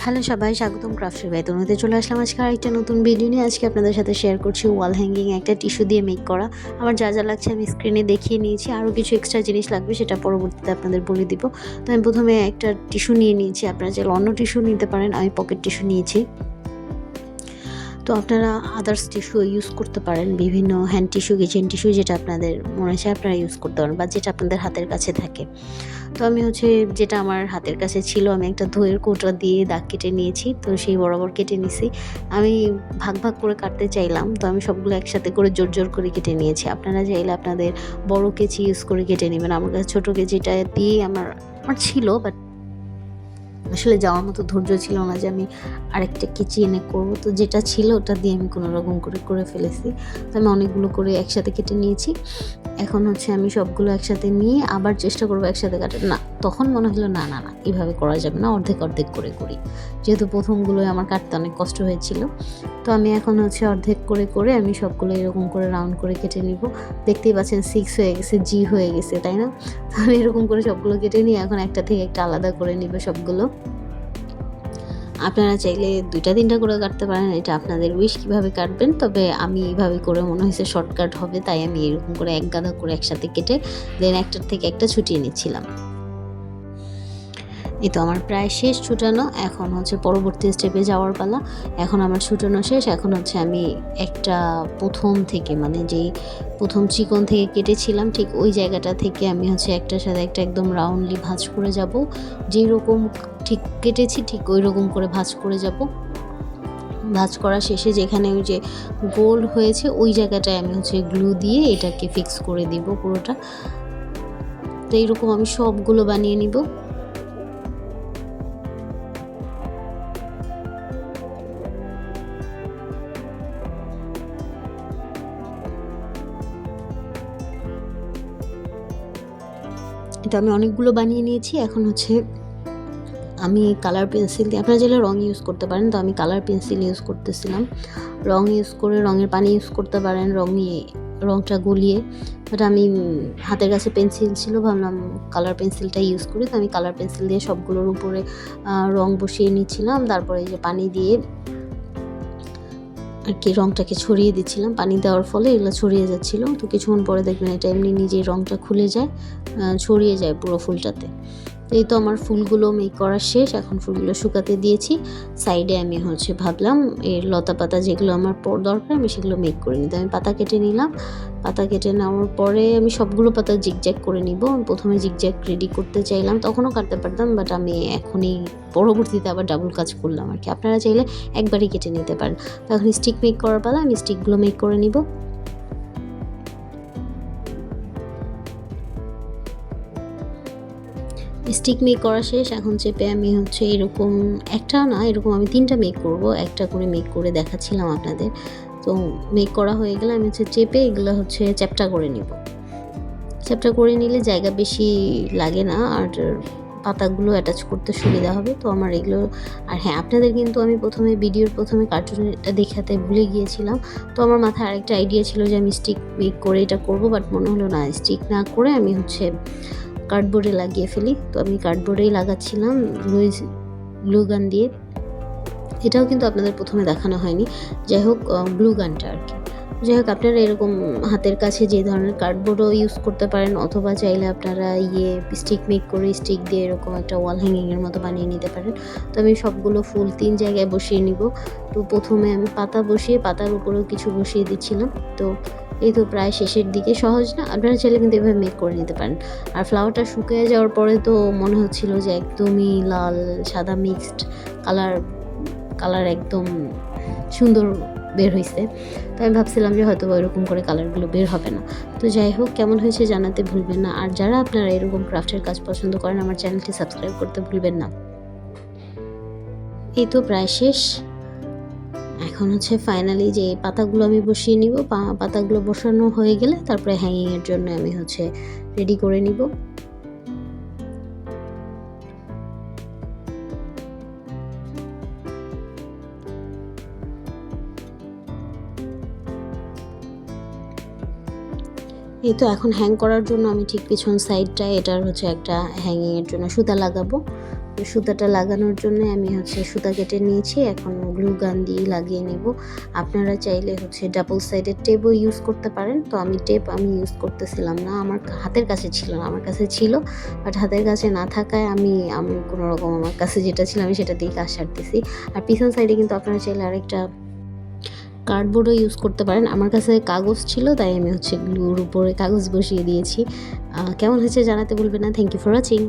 Hello সবাই, স্বাগতম ক্রাফটের বাইতনুতে চলে আসলাম আজকে আরেকটা নতুন ভিডিও নিয়ে। আজকে আপনাদের সাথে শেয়ার করছি ওয়াল হ্যাঙ্গিং একটা টিস্যু দিয়ে মেক করা। আমার যা যা লাগছে আমি স্ক্রিনে দেখিয়ে নিয়েছি, আরও কিছু এক্সট্রা জিনিস লাগবে সেটা পরবর্তীতে আপনাদের বলে দিব। তো আমি প্রথমে একটা টিস্যু নিয়ে নিয়েছি, আপনারা চাইলে অন্য টিস্যু নিতে পারেন, আমি পকেট টিস্যু নিয়েছি। তো আপনারা আদার্স টিস্যু ইউজ করতে পারেন, বিভিন্ন হ্যান্ড টিস্যু, কিচেন টিস্যু, যেটা আপনাদের মনে চায় আপনারা ইউজ করতে পারেন বা যেটা আপনাদের হাতের কাছে থাকে। তো আমি যেটা আমার হাতের কাছে ছিল, আমি একটা দইয়ের কৌটা দিয়ে দাগ কেটে নিয়েছি। তো সেই বরাবর কেটে নিছি। আমি ভাগ ভাগ করে কাটতে চাইলাম, তো আমি সবগুলো একসাথে করে জোর জোর করে কেটে নিয়েছি। আপনারা চাইলে আপনাদের বড় কেচি ইউজ করে কেটে নেবেন। আমার কাছে ছোটো কেচিটা দিয়ে আমার ছিল, বাট আসলে যাওয়ার মতো ধৈর্য ছিল না যে আমি আরেকটা কেচি এনে করবো। তো যেটা ছিল ওটা দিয়ে আমি কোনো রকম করে ফেলেছি। তো আমি অনেকগুলো করে একসাথে কেটে নিয়েছি। এখন আমি সবগুলো একসাথে নিয়ে আবার চেষ্টা করবো একসাথে কাটার। না, তখন মনে হলো না না না এইভাবে করা যাবে না, অর্ধেক অর্ধেক করে করি, যেহেতু প্রথমগুলোই আমার কাটতে অনেক কষ্ট হয়েছিল। তো আমি এখন অর্ধেক করে আমি সবগুলো এরকম করে রাউন্ড করে কেটে নিব। দেখতেই পাচ্ছেন 6 হয়ে গেছে, জি হয়ে গেছে, তাই না? তো আমি এরকম করে সবগুলো কেটে নিয়ে এখন একটা থেকে একটা আলাদা করে নিব সবগুলো। আপনারা চাইলে 2টা-3টা করে কাটতে পারেন, এটা আপনাদের উইশ কীভাবে কাটবেন। তবে আমি এইভাবে করে মনে হয়েছে শর্টকাট হবে, তাই আমি এরকম করে এক গাদা করে একসাথে কেটে দেন একটার থেকে একটা ছুটিয়ে নিচ্ছিলাম। এই তো আমার প্রায় শেষ ছুটানো। এখন পরবর্তী স্টেপে যাওয়ার পালা। এখন আমার ছুটানো শেষ। এখন আমি একটা প্রথম থেকে, মানে যেই প্রথম চিকন থেকে কেটেছিলাম ঠিক ওই জায়গাটা থেকে আমি একটার সাথে একটা একদম রাউন্ডলি ভাঁজ করে যাব। যেই রকম ঠিক কেটেছি ঠিক ওই রকম করে ভাঁজ করে যাব। ভাঁজ করা শেষে যেখানে ওই যে গোল হয়েছে ওই জায়গাটায় আমি গ্লু দিয়ে এটাকে ফিক্স করে দিব পুরোটা। তো এইরকম আমি সবগুলো বানিয়ে নিব। এটা আমি অনেকগুলো বানিয়ে নিয়েছি। এখন আমি কালার পেন্সিল দিয়ে, আপনারা চাইলে রং ইউজ করতে পারেন, তো আমি কালার পেন্সিল ইউজ করতেছিলাম। রং ইউজ করে রঙের পানি ইউজ করতে পারেন, রংটা গলিয়ে। বাট আমি হাতের কাছে পেন্সিল ছিল, ভাবলাম কালার পেন্সিলটা ইউজ করি। তো আমি কালার পেন্সিল দিয়ে সবগুলোর উপরে রং বসিয়ে নিচ্ছিলাম। তারপরে এই যে পানি দিয়ে আর কি রংটাকে ছড়িয়ে দিচ্ছিলাম। পানি দেওয়ার ফলে এগুলো ছড়িয়ে যাচ্ছিলো। তো কিছুক্ষণ পরে দেখবেন এটা এমনি নিজেই রংটা খুলে যায়, ছড়িয়ে যায় পুরো ফুলটাতে। তো এই তো আমার ফুলগুলো মেক করা শেষ। এখন ফুলগুলো শুকাতে দিয়েছি। সাইডে আমি ভাবলাম এর লতা পাতা যেগুলো আমার দরকার আমি সেগুলো মেক করে নিতে। আমি পাতা কেটে নিলাম। পাতা কেটে নেওয়ার পরে আমি সবগুলো পাতা জিগজ্যাগ করে নিব। প্রথমে জিগজ্যাগ রেডি করতে চাইলাম, তখনও কাটতে পারতাম, বাট আমি এখনই পরবর্তীতে আবার ডাবল কাজ করলাম আর কি। আপনারা চাইলে একবারই কেটে নিতে পারেন। তো এখন স্টিক মেক করার পালা, আমি স্টিকগুলো মেক করে নিব। স্টিক মেক করা শেষ। এখন চেপে আমি এরকম একটা না, এরকম আমি 3টা মেক করব। একটা করে মেক করে দেখাচ্ছিলাম আপনাদের। তো মেক করা হয়ে গেলে আমি চেপে এগুলো চ্যাপটা করে নিব। চ্যাপটা করে নিলে জায়গা বেশি লাগে না, আর পাতাগুলো অ্যাটাচ করতে সুবিধা হবে। তো আমার এগুলো, আর হ্যাঁ, আপনাদের কিন্তু আমি ভিডিওর প্রথমে কার্টুনটা দেখাতে ভুলে গিয়েছিলাম। তো আমার মাথায় আরেকটা আইডিয়া ছিল যে আমি স্টিক মেক করে এটা করব, বাট মনে হলো না, স্টিক না করে আমি কার্ডবোর্ডে লাগিয়ে ফেলি। তো আমি কার্ডবোর্ডেই লাগাচ্ছিলাম গ্লু গান দিয়ে। এটাও কিন্তু আপনাদের প্রথমে দেখানো হয়নি। যাই হোক, গ্লু গানটা আর কি। যাই হোক, আপনারা এরকম হাতের কাছে যে ধরনের কার্ডবোর্ডও ইউজ করতে পারেন, অথবা চাইলে আপনারা স্টিক মেক করে স্টিক দিয়ে এরকম একটা ওয়াল হ্যাঙ্গিংয়ের মতো বানিয়ে নিতে পারেন। তো আমি সবগুলো ফুল 3 জায়গায় বসিয়ে নিব। তো প্রথমে আমি পাতা বসিয়ে পাতার উপরেও কিছু বসিয়ে দিচ্ছিলাম। তো এই তো প্রায় শেষের দিকে। সহজ না? আপনারা চাইলে কিন্তু এভাবে মেক করে নিতে পারেন। আর ফ্লাওয়ারটা শুকিয়ে যাওয়ার পরে তো মনে হচ্ছিল যে একদমই লাল সাদা মিক্সড কালার একদম সুন্দর বের হয়েছে। তো আমি ভাবছিলাম যে হয়তো ওইরকম করে কালারগুলো বের হবে না। তো যাই হোক, কেমন হয়েছে জানাতে ভুলবেন না। আর যারা আপনারা এরকম ক্রাফটের কাজ পছন্দ করেন, আমার চ্যানেলটি সাবস্ক্রাইব করতে ভুলবেন না। এই তো প্রায় শেষ। এখন ফাইনালি যে পাতাগুলো আমি বসিয়ে নিব। পাতাগুলো বসানো হয়ে গেলে তারপরে হ্যাঙ্গিংয়ের জন্য আমি রেডি করে নিব। এই তো এখন হ্যাং করার জন্য আমি ঠিক পিছন সাইডটায় এটার একটা হ্যাঙ্গিংয়ের জন্য সুতা লাগাবো। সুতাটা লাগানোর জন্য আমি হচ্ছে সুতা কেটে নিয়েছি, এখন গ্লু গান দিয়ে লাগিয়ে নেব। আপনারা চাইলে হচ্ছে ডাবল সাইডের টেপও ইউজ করতে পারেন। তো আমি টেপ ইউজ করতেছিলাম না, আমার হাতের কাছে ছিল না, আমার কাছে ছিল বাট হাতের কাছে না থাকায় আমি কোনো রকম আমার কাছে যেটা ছিল আমি সেটা দিয়ে কাজ সারতেছি। আর পিছন সাইডে কিন্তু আপনারা চাইলে আরেকটা কার্ডবোর্ডও ইউজ করতে পারেন। আমার কাছে কাগজ ছিল তাই আমি হচ্ছে গ্লুর উপরে কাগজ বসিয়ে দিয়েছি। কেমন হয়েছে জানাতে ভুলবেন না। Thank you for watching.